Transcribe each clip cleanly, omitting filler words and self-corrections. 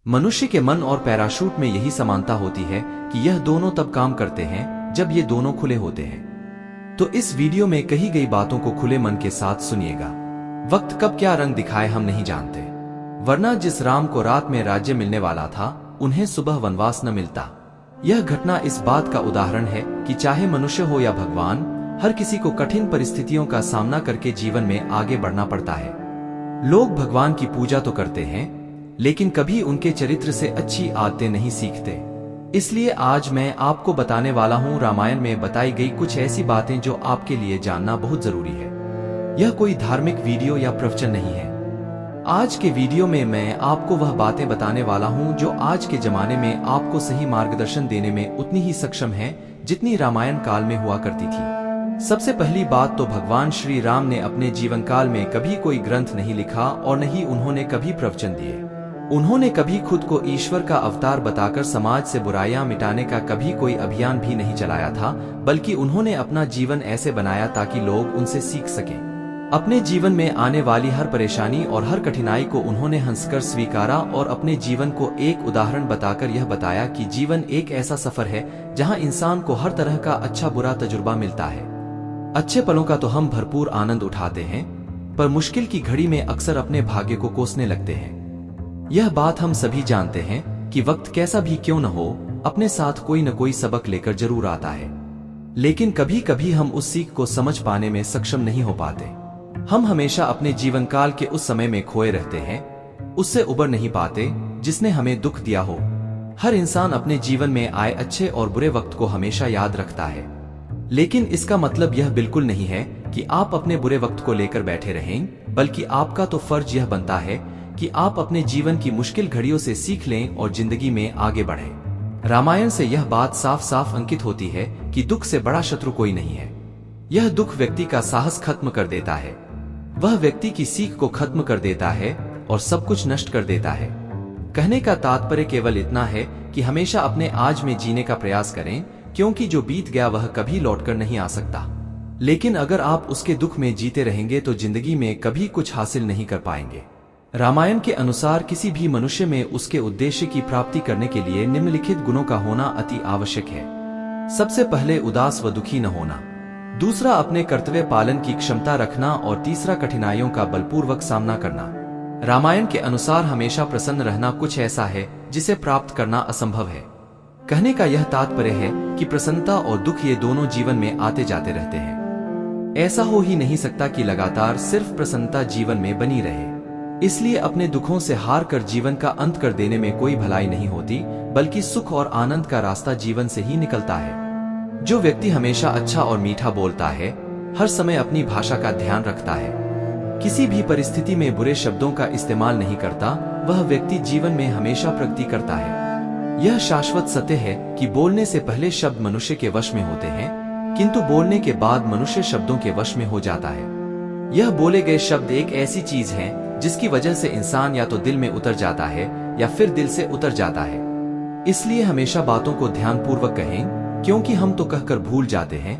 मनुष्य के मन और पैराशूट में यही समानता होती है कि यह दोनों तब काम करते हैं जब ये दोनों खुले होते हैं। तो इस वीडियो में कही गई बातों को खुले मन के साथ सुनिएगा। वक्त कब क्या रंग दिखाए हम नहीं जानते, वरना जिस राम को रात में राज्य मिलने वाला था उन्हें सुबह वनवास न मिलता। यह घटना इस बात का उदाहरण है कि चाहे मनुष्य हो या भगवान, हर किसी को कठिन परिस्थितियों का सामना करके जीवन में आगे बढ़ना पड़ता है। लोग भगवान की पूजा तो करते हैं, लेकिन कभी उनके चरित्र से अच्छी आदतें नहीं सीखते। इसलिए आज मैं आपको बताने वाला हूँ रामायण में बताई गई कुछ ऐसी बातें जो आपके लिए जानना बहुत जरूरी है। यह कोई धार्मिक वीडियो या प्रवचन नहीं है। आज के वीडियो में मैं आपको वह बातें बताने वाला हूँ जो आज के जमाने में आपको सही मार्गदर्शन देने में उतनी ही सक्षम है जितनी रामायण काल में हुआ करती थी। सबसे पहली बात तो भगवान श्री राम ने अपने जीवन काल में कभी कोई ग्रंथ नहीं लिखा और न ही उन्होंने कभी प्रवचन दिए। उन्होंने कभी खुद को ईश्वर का अवतार बताकर समाज से बुराइयां मिटाने का कभी कोई अभियान भी नहीं चलाया था, बल्कि उन्होंने अपना जीवन ऐसे बनाया ताकि लोग उनसे सीख सकें। अपने जीवन में आने वाली हर परेशानी और हर कठिनाई को उन्होंने हंसकर स्वीकारा और अपने जीवन को एक उदाहरण बताकर यह बताया कि जीवन एक ऐसा सफर है जहां इंसान को हर तरह का अच्छा बुरा तजुर्बा मिलता है। अच्छे पलों का तो हम भरपूर आनंद उठाते हैं, पर मुश्किल की घड़ी में अक्सर अपने भाग्य को कोसने लगते हैं। यह बात हम सभी जानते हैं कि वक्त कैसा भी क्यों न हो, अपने साथ कोई न कोई सबक लेकर जरूर आता है, लेकिन कभी कभी हम उस सीख को समझ पाने में सक्षम नहीं हो पाते। हम हमेशा अपने जीवन काल के उस समय में खोए रहते हैं, उससे उबर नहीं पाते जिसने हमें दुख दिया हो। हर इंसान अपने जीवन में आए अच्छे और बुरे वक्त को हमेशा याद रखता है, लेकिन इसका मतलब यह बिल्कुल नहीं है कि आप अपने बुरे वक्त को लेकर बैठे रहें, बल्कि आपका तो फर्ज यह बनता है कि आप अपने जीवन की मुश्किल घड़ियों से सीख लें और जिंदगी में आगे बढ़ें। रामायण से यह बात साफ साफ अंकित होती है कि दुख से बड़ा शत्रु कोई नहीं है। यह दुख व्यक्ति का साहस खत्म कर देता है, वह व्यक्ति की सीख को खत्म कर देता है और सब कुछ नष्ट कर देता है। कहने का तात्पर्य केवल इतना है कि हमेशा अपने आज में जीने का प्रयास करें, क्योंकि जो बीत गया वह कभी लौटकर नहीं आ सकता। लेकिन अगर आप उसके दुख में जीते रहेंगे तो जिंदगी में कभी कुछ हासिल नहीं कर पाएंगे। रामायण के अनुसार किसी भी मनुष्य में उसके उद्देश्य की प्राप्ति करने के लिए निम्नलिखित गुणों का होना अति आवश्यक है। सबसे पहले उदास व दुखी न होना, दूसरा अपने कर्तव्य पालन की क्षमता रखना और तीसरा कठिनाइयों का बलपूर्वक सामना करना। रामायण के अनुसार हमेशा प्रसन्न रहना कुछ ऐसा है जिसे प्राप्त करना असंभव है। कहने का यह तात्पर्य है कि प्रसन्नता और दुख ये दोनों जीवन में आते जाते रहते हैं। ऐसा हो ही नहीं सकता कि लगातार सिर्फ प्रसन्नता जीवन में बनी रहे। इसलिए अपने दुखों से हार कर जीवन का अंत कर देने में कोई भलाई नहीं होती, बल्कि सुख और आनंद का रास्ता जीवन से ही निकलता है। जो व्यक्ति हमेशा अच्छा और मीठा बोलता है, हर समय अपनी भाषा का ध्यान रखता है, किसी भी परिस्थिति में बुरे शब्दों का इस्तेमाल नहीं करता, वह व्यक्ति जीवन में हमेशा प्रगति करता है। यह शाश्वत सत्य है कि बोलने से पहले शब्द मनुष्य के वश में होते हैं, किंतु बोलने के बाद मनुष्य शब्दों के वश में हो जाता है। यह बोले गए शब्द एक ऐसी चीज है जिसकी वजह से इंसान या तो दिल में उतर जाता है या फिर दिल से उतर जाता है। इसलिए हमेशा बातों को ध्यानपूर्वक कहें, क्योंकि हम तो कहकर भूल जाते हैं,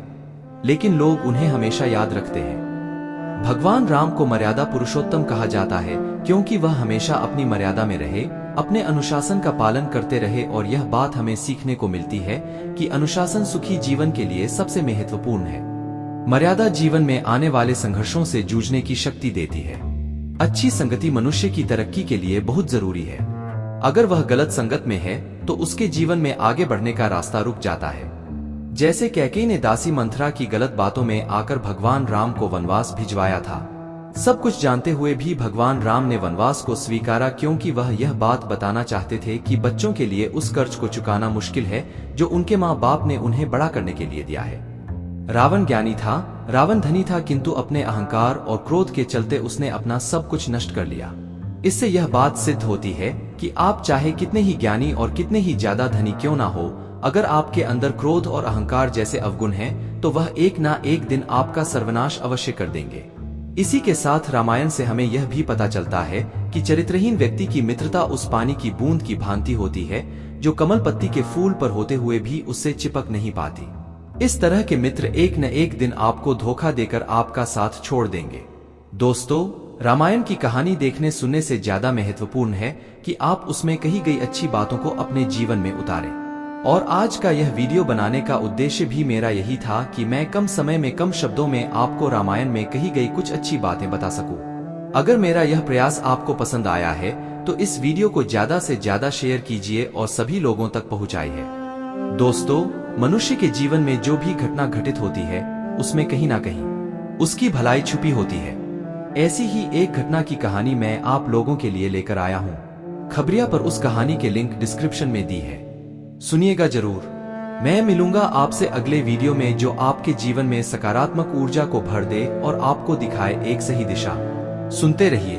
लेकिन लोग उन्हें हमेशा याद रखते हैं। भगवान राम को मर्यादा पुरुषोत्तम कहा जाता है, क्योंकि वह हमेशा अपनी मर्यादा में रहे, अपने अनुशासन का पालन करते रहे। और यह बात हमें सीखने को मिलती है कि अनुशासन सुखी जीवन के लिए सबसे महत्वपूर्ण है। मर्यादा जीवन में आने वाले संघर्षों से जूझने की शक्ति देती है। अच्छी संगति मनुष्य की तरक्की के लिए बहुत जरूरी है। अगर वह गलत संगत में है तो उसके जीवन में आगे बढ़ने का रास्ता रुक जाता है। जैसे कैकेयी ने दासी मंथरा की गलत बातों में आकर भगवान राम को वनवास भिजवाया था। सब कुछ जानते हुए भी भगवान राम ने वनवास को स्वीकारा, क्योंकि वह यह बात बताना चाहते थे कि बच्चों के लिए उस कर्ज को चुकाना मुश्किल है जो उनके माँ बाप ने उन्हें बड़ा करने के लिए दिया है। रावण ज्ञानी था, रावण धनी था, किंतु अपने अहंकार और क्रोध के चलते उसने अपना सब कुछ नष्ट कर लिया। इससे यह बात सिद्ध होती है कि आप चाहे कितने ही ज्ञानी और कितने ही ज्यादा धनी क्यों ना हो, अगर आपके अंदर क्रोध और अहंकार जैसे अवगुण हैं, तो वह एक ना एक दिन आपका सर्वनाश अवश्य कर देंगे। इसी के साथ रामायण से हमें यह भी पता चलता है कि चरित्रहीन व्यक्ति की मित्रता उस पानी की बूंद की भांति होती है जो कमल पत्ती के फूल पर होते हुए भी उससे चिपक नहीं पाती। इस तरह के मित्र एक न एक दिन आपको धोखा देकर आपका साथ छोड़ देंगे। दोस्तों, रामायण की कहानी देखने सुनने से ज्यादा महत्वपूर्ण है कि आप उसमें कही गई अच्छी बातों को अपने जीवन में उतारें। और आज का यह वीडियो बनाने का उद्देश्य भी मेरा यही था कि मैं कम समय में कम शब्दों में आपको रामायण में कही गई कुछ अच्छी बातें बता सकूं। अगर मेरा यह प्रयास आपको पसंद आया है तो इस वीडियो को ज्यादा से ज्यादा शेयर कीजिए और सभी लोगों तक पहुंचाइए। दोस्तों, मनुष्य के जीवन में जो भी घटना घटित होती है उसमें कहीं ना कहीं उसकी भलाई छुपी होती है। ऐसी ही एक घटना की कहानी मैं आप लोगों के लिए लेकर आया हूँ। खबरिया पर उस कहानी के लिंक डिस्क्रिप्शन में दी है, सुनिएगा जरूर। मैं मिलूंगा आपसे अगले वीडियो में जो आपके जीवन में सकारात्मक ऊर्जा को भर दे और आपको दिखाए एक सही दिशा। सुनते रहिए।